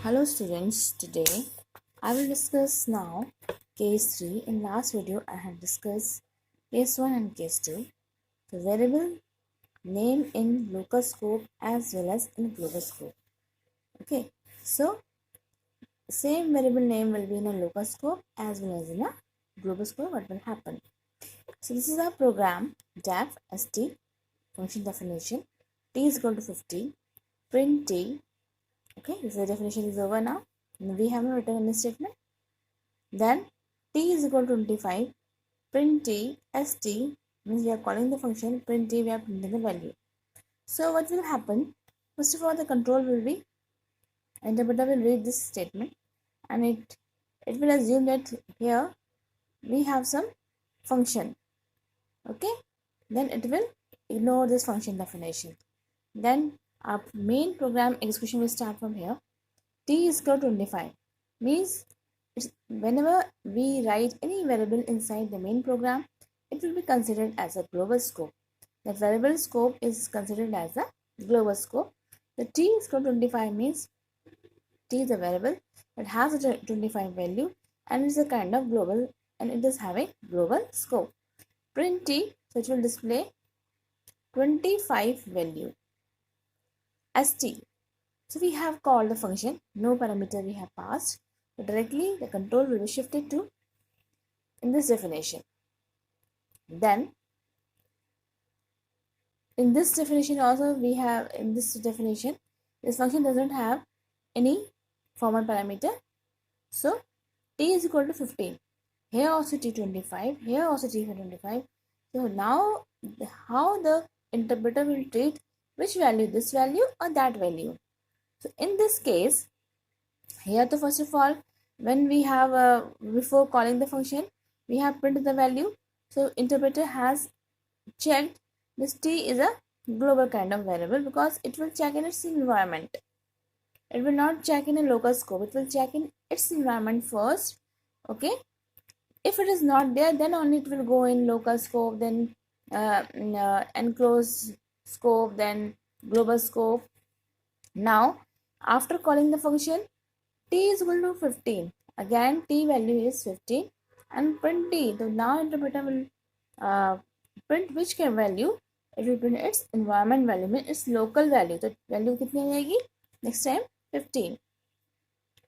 Hello students, today I will discuss now case 3. In last video I had discussed case 1 and case 2. The variable name in local scope as well as in global scope. Okay, so same variable name will be in a local scope as well as in a global scope. What will happen? So this is our program def st function definition. T is equal to 50, print T. Okay, this is the definition is over now. We have not written any statement. Then T is equal to 25. Print T st means we are calling the function. Print T, we are printing the value. So what will happen? First of all, the control will be interpreter will read this statement and it will assume that here we have some function. Okay, then it will ignore this function definition. Then our main program execution will start from here. T is equal to 25 means whenever we write any variable inside the main program, it will be considered as a global scope. The variable scope is considered as a global scope. The T is equal to 25 means T is a variable that has a 25 value and is a kind of global and it is having global scope. Print T, so it will display 25 value as T. So we have called the function, no parameter we have passed. So directly the control will be shifted to in this definition. Then in this definition also we have in this definition this function doesn't have any formal parameter. So T is equal to 15. Here also T25, here also T25. So now how the interpreter will treat which value, this value or that value. So in this case, here to first of all, when we have before calling the function, we have printed the value. So interpreter has checked this T is a global kind of variable because it will check in its environment. It will not check in a local scope. It will check in its environment first. Okay. If it is not there, then only it will go in local scope, then enclosed scope, then global scope. Now, after calling the function, T is equal to 15. Again, T value is 15 and print T. So now interpreter will print which value? It will print its environment value, means its local value. So value कितनी आएगी? Next time 15.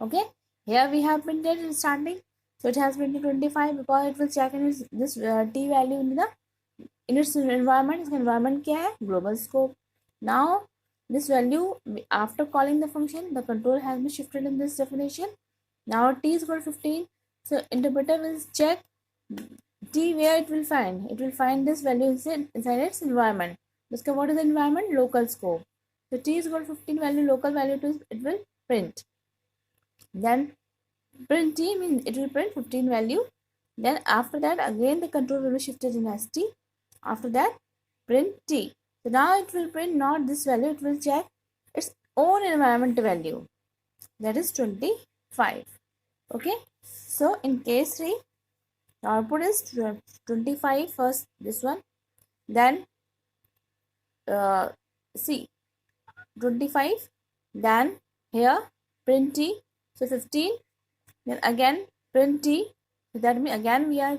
Okay. Here we have printed in starting. So it has printed 25 because it will check in this T value in its environment. Its environment क्या है? Global scope. Now this value after calling the function, the control has been shifted in this definition. Now T is equal to 15. So interpreter will check T where it will find. It will find this value inside its environment. Because what is the environment? Local scope. So T is equal to 15 value, local value to it will print. Then print T means it will print 15 value. Then after that again the control will be shifted in ST. After that print T. So now it will print not this value, it will check its own environment value, that is 25. Okay, so in case 3 the output is 25 first, this one, then see 25, then here print T, so 15, then again print T. So that means again we are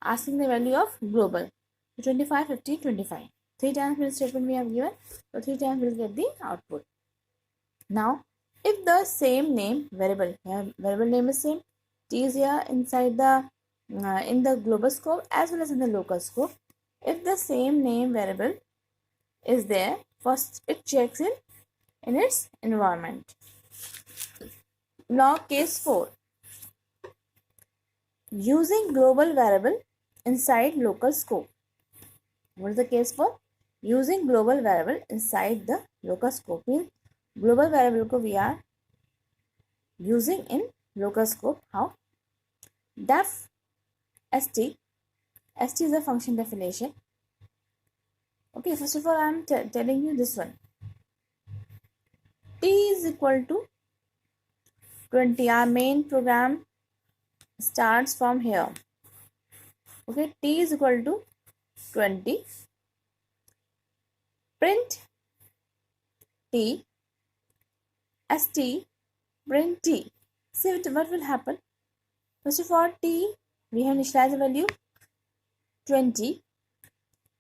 asking the value of global. So 25, 50, 25. 3 times print statement we have given, so 3 times we will get the output. Now, if the same name variable, variable name is same, T is here inside the in the global scope as well as in the local scope. If the same name variable is there, first it checks in its environment. Now, case 4. Using global variable inside local scope. What is the case for? Using global variable inside the local scope. Means global variable ko we are using in local scope. How? Def st. St is a function definition. Okay, first of all I am telling you this one. T is equal to 20. Our main program starts from here. Okay, T is equal to 20. Print T st print t. See what will happen. First of all, t, we have initialized the value 20.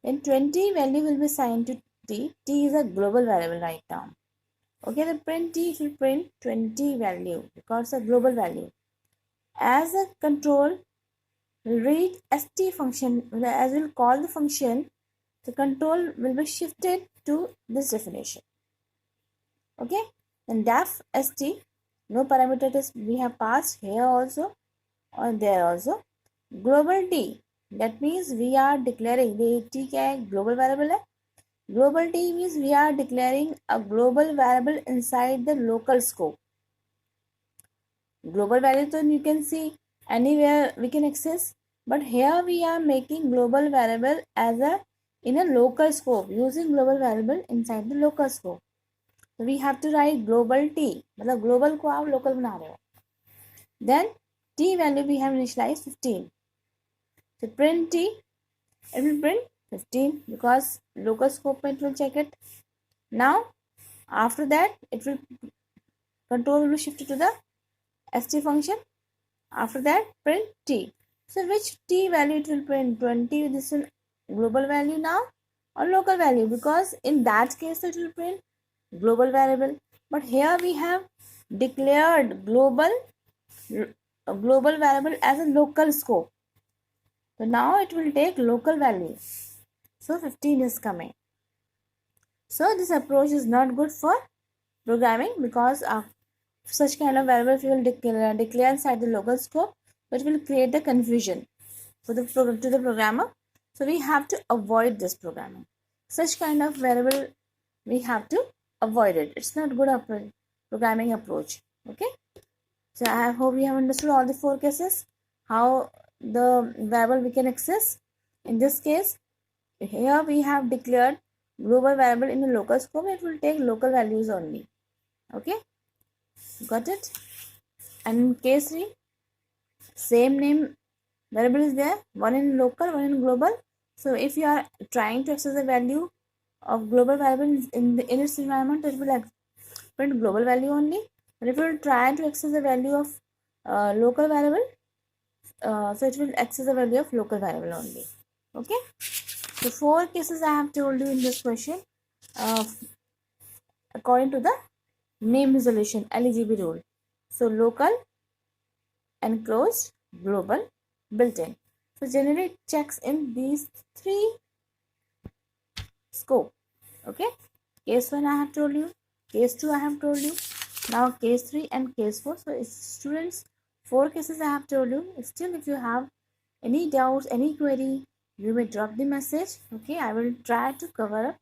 Then 20 value will be assigned to t. T is a global variable right now. Okay, the print t will print 20 value because it's a global value. As a control, we'll read st function, as we'll call the function, the control will be shifted to this definition. Okay, then def st, no parameter is we have passed here also or there also. Global t, that means we are declaring the t क्या है, global variable है. Global t means we are declaring a global variable inside the local scope. Global value, so you can see anywhere we can access, but here we are making global variable as a in a local scope, using global variable inside the local scope. So we have to write global t, मतलब global को आप local बना रहे हो. Then t value we have initialized 15. So print t, it will print 15 because local scope it will check it. Now after that it will control will be shifted to the st function. After that print t. So which t value it will print? 20, this is global value now or local value, because in that case it will print global variable, but here we have declared global variable as a local scope. So now it will take local value. So 15 is coming. So this approach is not good for programming, because such kind of variable if you will declare inside the local scope, it will create the confusion for the to the programmer. So we have to avoid this programming. Such kind of variable we have to avoid it. It's not good programming approach. Okay. So I hope you have understood all the 4 cases, how the variable we can access. In this case, here we have declared global variable in a local scope. It will take local values only. Okay, got it? And in case 3, same name variable is there, one in local, one in global. So if you are trying to access the value of global variable in its environment, it will print global value only. But if you will try to access the value of local variable, so it will access the value of local variable only. Okay, so 4 cases I have told you in this question according to the name resolution LEGB rule. So local, enclosed, global, built-in. So generally it checks in these 3 scope. Okay, case 1 I have told you, case 2 I have told you, now case 3 and case 4. So students, 4 cases I have told you. Still, if you have any doubts, any query, you may drop the message. Okay, I will try to cover up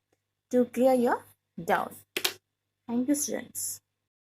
to clear your doubt. Thank you, students.